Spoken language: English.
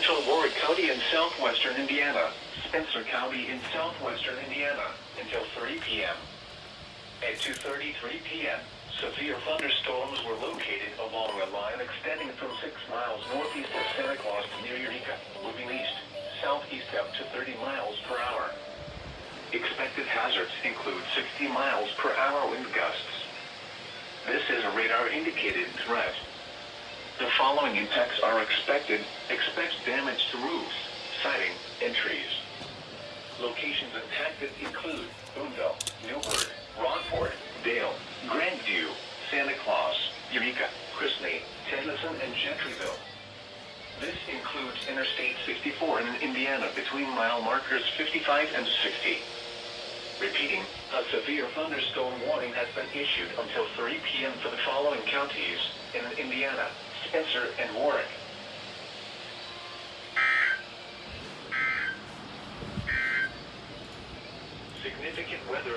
central Warwick County in southwestern Indiana, Spencer County in southwestern Indiana, until 3 p.m. At 2:33 p.m., severe thunderstorms were located along a line extending from 6 miles northeast of Santa Claus near Eureka, moving east, southeast up to 30 miles per hour. Expected hazards include 60 miles per hour wind gusts. This is a radar-indicated threat. The following impacts are expected. Expect damage to roofs, siding, and trees. Locations impacted include Boonville, Newburgh, Rockport, Dale, Grandview, Santa Claus, Eureka, Chrisney, Tennyson, and Gentryville. This includes Interstate 64 in Indiana between mile markers 55 and 60. Repeating, a severe thunderstorm warning has been issued until 3 p.m. for the following counties in Indiana, Spencer, and Warwick. Significant weather